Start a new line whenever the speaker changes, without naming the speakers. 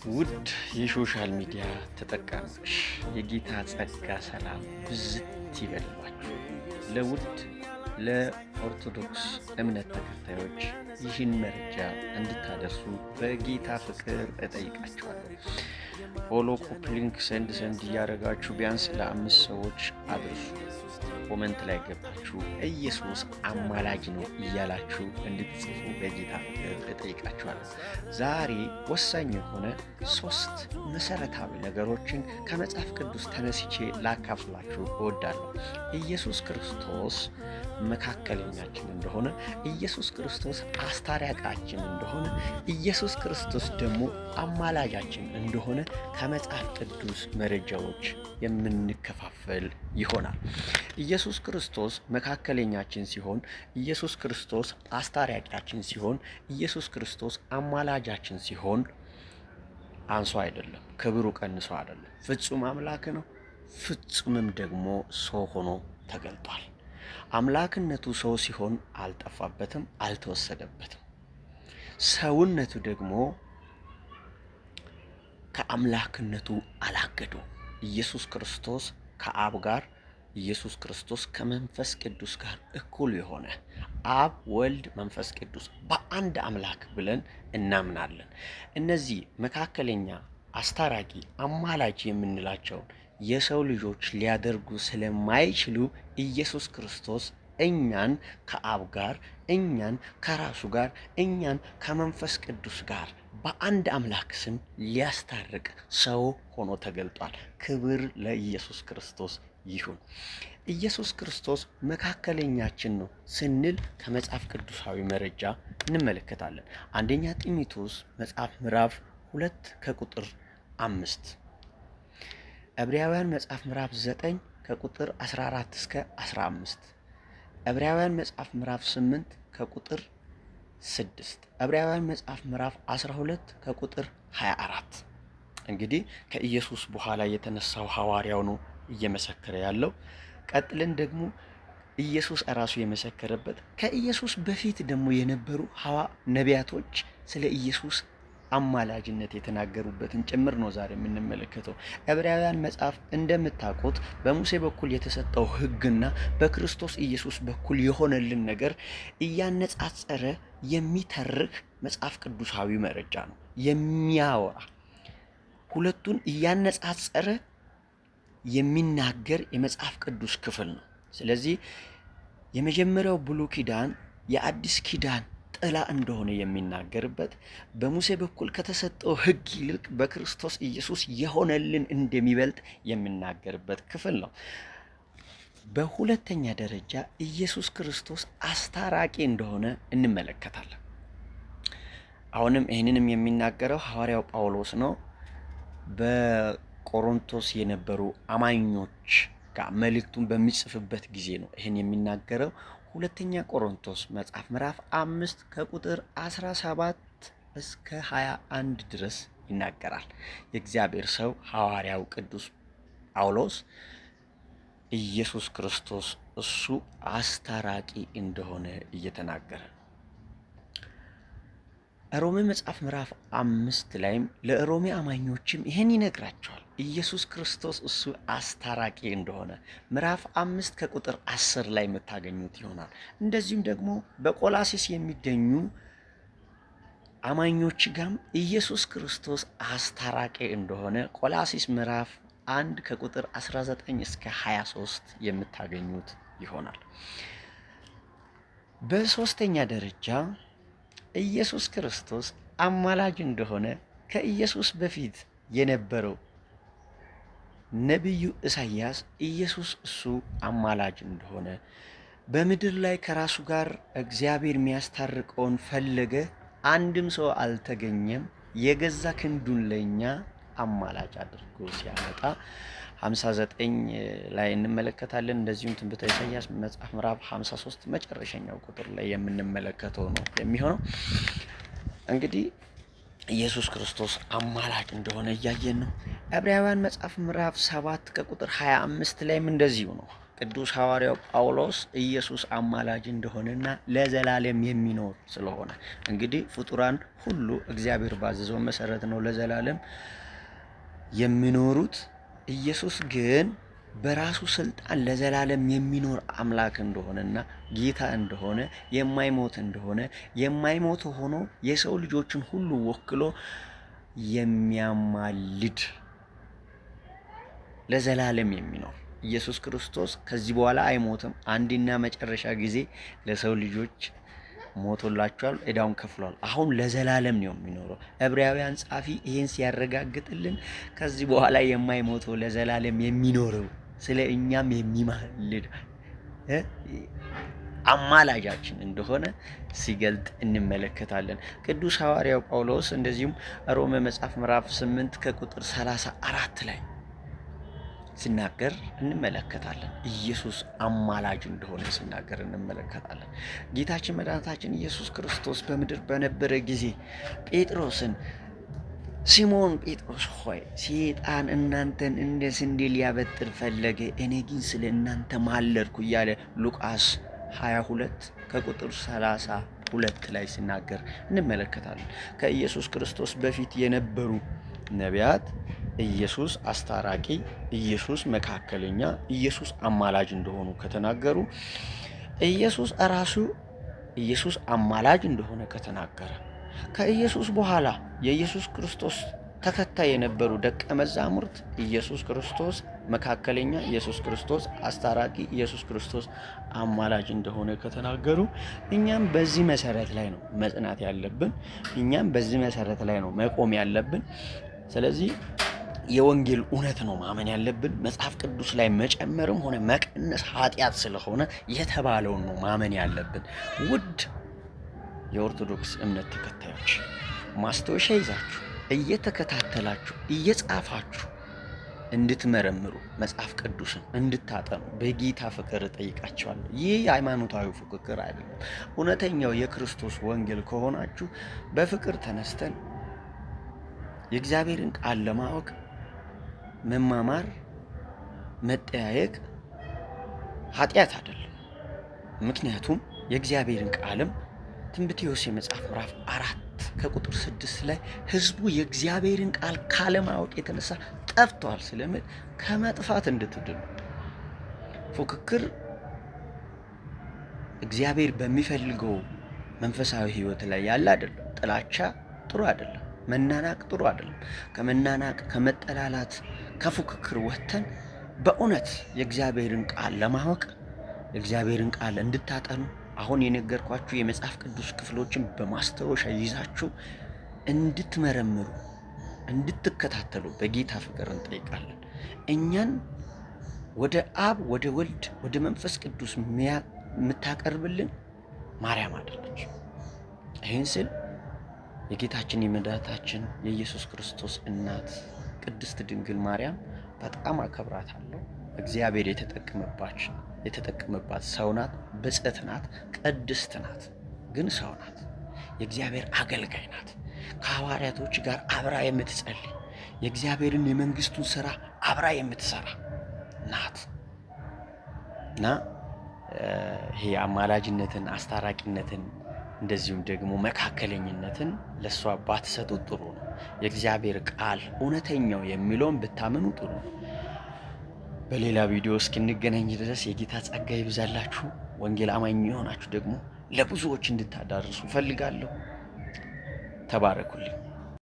ውድ የሶሻል ሚዲያ ተጠቃሚዎች የጌታ ጸጋ ሰላም ብዝት ይበልባችሁ። ለውድ ለኦርቶዶክስ እምነት ተከታዮች ይህን መረጃ እንድታደርሱ በጌታ ፍቅር እጠይቃችኋለሁ። ፎሎ፣ ኮፒ ሊንክ፣ ሰንድ እያደረጋችሁ ቢያንስ ለ5 ሰዎች አድርሱ። ኮመንት ላይ ገብታችሁ ኢየሱስ አማላጅ ነው እያላችሁ እንድትጽፉ በጌታ ፍቅር እጠይቃችኋለሁ። ዛሬ ወሳኝ የሆነ 3 መሰረታዊ ነገሮችን ከመጽሐፍ ቅዱስ ተነስቼ ላካፍላችሁ እወዳለሁ። ኢየሱስ ክርስቶስ መካከለኛችን እንደሆነ፣ ኢየሱስ ክርስቶስ አስታራቂያችን እንደሆነ፣ ኢየሱስ ክርስቶስ ደግሞ አማላጃችን እንደሆነ ከመጽሐፍ ቅዱስ መረጃዎች የምንከፋፈል ይሆናል። ኢየሱስ ክርስቶስ መካከለኛችን ሲሆን፣ ኢየሱስ ክርስቶስ አስታራቂያችን ሲሆን፣ ኢየሱስ ክርስቶስ አማላጃችን ሲሆን አንሶ አይደለም፣ ክብሩ ቀንሶ አይደለም። ፍጹም አምላክ ነው፣ ፍጹምም ደግሞ ሰው ሆኖ ተገልጧል። አምላክነቱ ሰው ሲሆን አልጠፋበትም፣ አልተወሰደበትም። ሰውነቱ ደግሞ ከአምላክነቱ አላገደው። ኢየሱስ ክርስቶስ ከአብ ጋር፣ ኢየሱስ ክርስቶስ ከመንፈስ ቅዱስ ጋር እኩል የሆነ አብ፣ ወልድ፣ መንፈስ ቅዱስ በአንድ አምላክ ብለን እናምናለን። እነዚህ መካከለኛ፣ አስታራቂ፣ አማላጅ የምንላቸውን የሰው ልጆች ሊያደርጉ ስለማይችሉ ኢየሱስ ክርስቶስ እኛን ከአብ ጋር፣ እኛን ከራሱ ጋር፣ እኛን ከመንፈስ ቅዱስ ጋር በአንድ አምላክ ስም ሊያስታርቅ ሰው ሆኖ ተገልጧል። ክብር ለኢየሱስ ክርስቶስ ይሁን። ኢየሱስ ክርስቶስ መካከለኛችን ነው ስንል ከመጽሐፍ ቅዱሳዊ መረጃ እንመለከታለን። አንደኛ ጢሞቴዎስ መጽሐፍ ምዕራፍ 2 ከቁጥር 5፣ ዕብራውያን መጽሐፍ ምዕራፍ 9 ከቁጥር 14 እስከ 15፣ ዕብራውያን መጽሐፍ ምዕራፍ 8 ከቁጥር 6፣ ዕብራውያን መጽሐፍ ምዕራፍ 12 ከቁጥር 24። እንግዲህ ከኢየሱስ በኋላ የተነሳው ሐዋርያው ነው እየመሰከረ ያለው። ቀጥለን ደግሞ ኢየሱስ እራሱ የመሰከረበት፣ ከኢየሱስ በፊት ደግሞ የነበሩ ነቢያቶች ስለ ኢየሱስ አማላጅነት የተናገሩበትን ጭምር ነው ዛሬ የምንመለከተው። ዕብራውያን መጽሐፍ እንደምታውቁት በሙሴ በኩል የተሰጠው ሕግና በክርስቶስ ኢየሱስ በኩል የሆነልን ነገር እያነጻጸረ የሚተርክ መጽሐፍ ቅዱሳዊ መረጃ ነው የሚያወራ። ሁለቱን እያነጻጸረ የሚናገር የመጽሐፍ ቅዱስ ክፍል ነው። ስለዚህ የመጀመሪያው ብሉይ ኪዳን የአዲስ ኪዳን ጥላ እንደሆነ የሚናገርበት፣ በሙሴ በኩል ከተሰጠው ሕግ ይልቅ በክርስቶስ ኢየሱስ የሆነልን እንደሚበልጥ የሚናገርበት ክፍል ነው። በሁለተኛ ደረጃ ኢየሱስ ክርስቶስ አስታራቂ እንደሆነ እንመለከታለን። አሁንም ይህንንም የሚናገረው ሐዋርያው ጳውሎስ ነው። በቆሮንቶስ የነበሩ አማኞች ጋር መልእክቱን በሚጽፍበት ጊዜ ነው ይህን የሚናገረው። ሁለተኛ ቆሮንቶስ መጽሐፍ ምዕራፍ 5 ከቁጥር 17 እስከ 21 ድረስ ይናገራል። የእግዚአብሔር ሰው ሐዋርያው ቅዱስ ጳውሎስ ኢየሱስ ክርስቶስ እሱ አስታራቂ እንደሆነ እየተናገረ፣ ሮሜ መጽሐፍ ምዕራፍ 5 ላይም ለሮሜ አማኞችም ይህን ይነግራቸዋል። ኢየሱስ ክርስቶስ እሱ አስታራቂ እንደሆነ ምዕራፍ 5 ከቁጥር 10 ላይ የምታገኙት ይሆናል። እንደዚሁም ደግሞ በቆላሲስ የሚገኙ አማኞች ጋም ኢየሱስ ክርስቶስ አስታራቂ እንደሆነ ቆላሲስ ምዕራፍ 1 ከቁጥር 19 እስከ 23 የምታገኙት ይሆናል። በሶስተኛ ደረጃ ኢየሱስ ክርስቶስ አማላጅ እንደሆነ ከኢየሱስ በፊት የነበረው ነቢዩ ኢሳይያስ ኢየሱስ እሱ አማላጅ እንደሆነ፣ በምድር ላይ ከራሱ ጋር እግዚአብሔር የሚያስታርቀውን ፈለገ፣ አንድም ሰው አልተገኘም፣ የገዛ ክንዱን ለኛ አማላጅ አድርጎ ሲያመጣ 59 ላይ እንመለከታለን። እንደዚሁም ትንቢተ ኢሳይያስ መጽሐፍ ምዕራፍ 53 መጨረሻኛው ቁጥር ላይ የምንመለከተው ነው የሚሆነው። እንግዲህ ኢየሱስ ክርስቶስ አማላጅ እንደሆነ እያየን ነው። ዕብራውያን መጽሐፍ ምዕራፍ 7 ከቁጥር 25 ላይም እንደዚሁ ነው። ቅዱስ ሐዋርያው ጳውሎስ ኢየሱስ አማላጅ እንደሆነና ለዘላለም የሚኖር ስለሆነ እንግዲህ ፍጡራን ሁሉ እግዚአብሔር ባዘዘው መሰረት ነው ለዘላለም የሚኖሩት። ኢየሱስ ግን በራሱ ስልጣን ለዘላለም የሚኖር አምላክ እንደሆነና ጌታ እንደሆነ የማይሞት እንደሆነ የማይሞት ሆኖ የሰው ልጆችን ሁሉ ወክሎ የሚያማልድ ለዘላለም የሚኖር ኢየሱስ ክርስቶስ ከዚህ በኋላ አይሞትም። አንድና መጨረሻ ጊዜ ለሰው ልጆች ሞቶላቸዋል፣ ዕዳውን ከፍሏል። አሁን ለዘላለም ነው የሚኖረው። ዕብራውያን ጻፊ ይህን ሲያረጋግጥልን ከዚህ በኋላ የማይሞተው ለዘላለም የሚኖረው ስለ እኛም የሚማልድ አማላጃችን እንደሆነ ሲገልጥ እንመለከታለን። ቅዱስ ሐዋርያው ጳውሎስ እንደዚሁም ሮሜ መጽሐፍ ምዕራፍ 8 ከቁጥር 34 ላይ ሲናገር እንመለከታለን። ኢየሱስ አማላጅ እንደሆነ ሲናገር እንመለከታለን። ጌታችን መድኃኒታችን ኢየሱስ ክርስቶስ በምድር በነበረ ጊዜ ጴጥሮስን ሲሞን ጴጥሮስ ሆይ ሰይጣን እናንተን እንደ ስንዴ ሊያበጥር ፈለገ፣ እኔ ግን ስለ እናንተ ማለድኩ እያለ ሉቃስ 22 ከቁጥር 32 ላይ ሲናገር እንመለከታለን። ከኢየሱስ ክርስቶስ በፊት የነበሩ ነቢያት ኢየሱስ አስታራቂ፣ ኢየሱስ መካከለኛ፣ ኢየሱስ አማላጅ እንደሆኑ ከተናገሩ ኢየሱስ ራሱ ኢየሱስ አማላጅ እንደሆነ ከተናገረ ከኢየሱስ በኋላ የኢየሱስ ክርስቶስ ተከታይ የነበሩ ደቀ መዛሙርት ኢየሱስ ክርስቶስ መካከለኛ፣ ኢየሱስ ክርስቶስ አስታራቂ፣ ኢየሱስ ክርስቶስ አማላጅ እንደሆነ ከተናገሩ እኛም በዚህ መሰረት ላይ ነው መጽናት ያለብን። እኛም በዚህ መሰረት ላይ ነው መቆም ያለብን። ስለዚህ የወንጌል እውነት ነው ማመን ያለብን። መጽሐፍ ቅዱስ ላይ መጨመርም ሆነ መቀነስ ኃጢአት ስለሆነ የተባለውን ነው ማመን ያለብን። ውድ የኦርቶዶክስ እምነት ተከታዮች ማስታወሻ ይዛችሁ እየተከታተላችሁ እየጻፋችሁ እንድትመረምሩ መጽሐፍ ቅዱስን እንድታጠኑ በጌታ ፍቅር እጠይቃችኋለሁ። ይህ የሃይማኖታዊ ፉክክር አይደለም። እውነተኛው የክርስቶስ ወንጌል ከሆናችሁ በፍቅር ተነስተን የእግዚአብሔርን ቃል ለማወቅ መማማር፣ መጠያየቅ ኃጢአት አይደለም። ምክንያቱም የእግዚአብሔርን ቃልም ትንቢተ ሆሴዕ መጽሐፍ ምዕራፍ 4 ከቁጥር 6 ላይ ሕዝቡ የእግዚአብሔርን ቃል ካለማወቅ የተነሳ ጠፍቷል ስለሚል ከመጥፋት እንድትድኑ። ፉክክር እግዚአብሔር በሚፈልገው መንፈሳዊ ሕይወት ላይ ያለ አይደለም። ጥላቻ ጥሩ አይደለም። መናናቅ ጥሩ አይደለም። ከመናናቅ ከመጠላላት ከፉክክር ወጥተን በእውነት የእግዚአብሔርን ቃል ለማወቅ የእግዚአብሔርን ቃል እንድታጠኑ አሁን የነገርኳችሁ የመጽሐፍ ቅዱስ ክፍሎችን በማስታወሻ ይዛችሁ እንድትመረምሩ እንድትከታተሉ በጌታ ፍቅር እንጠይቃለን። እኛን ወደ አብ ወደ ወልድ ወደ መንፈስ ቅዱስ የምታቀርብልን ማርያም አይደለች። ይህን ስል የጌታችን የመድኃኒታችን የኢየሱስ ክርስቶስ እናት ቅድስት ድንግል ማርያም በጣም አከብራታለሁ። እግዚአብሔር የተጠቀመባት ሰው ናት፣ ብጽዕት ናት፣ ቅድስት ናት። ግን ሰው ናት፣ የእግዚአብሔር አገልጋይ ናት። ከሐዋርያቶች ጋር አብራ የምትጸልይ የእግዚአብሔርን የመንግስቱን ስራ አብራ የምትሰራ ናት እና ይሄ አማላጅነትን፣ አስታራቂነትን እንደዚሁም ደግሞ መካከለኝነትን ለሷ ባትሰጡ ጥሩ ነው። የእግዚአብሔር ቃል እውነተኛው የሚለውን ብታምኑ ጥሩ ነው። በሌላ ቪዲዮ እስክንገናኝ ድረስ የጌታ ጸጋ ይብዛላችሁ። ወንጌል አማኝ የሆናችሁ ደግሞ ለብዙዎች እንድታዳርሱ ፈልጋለሁ። ተባረኩልኝ።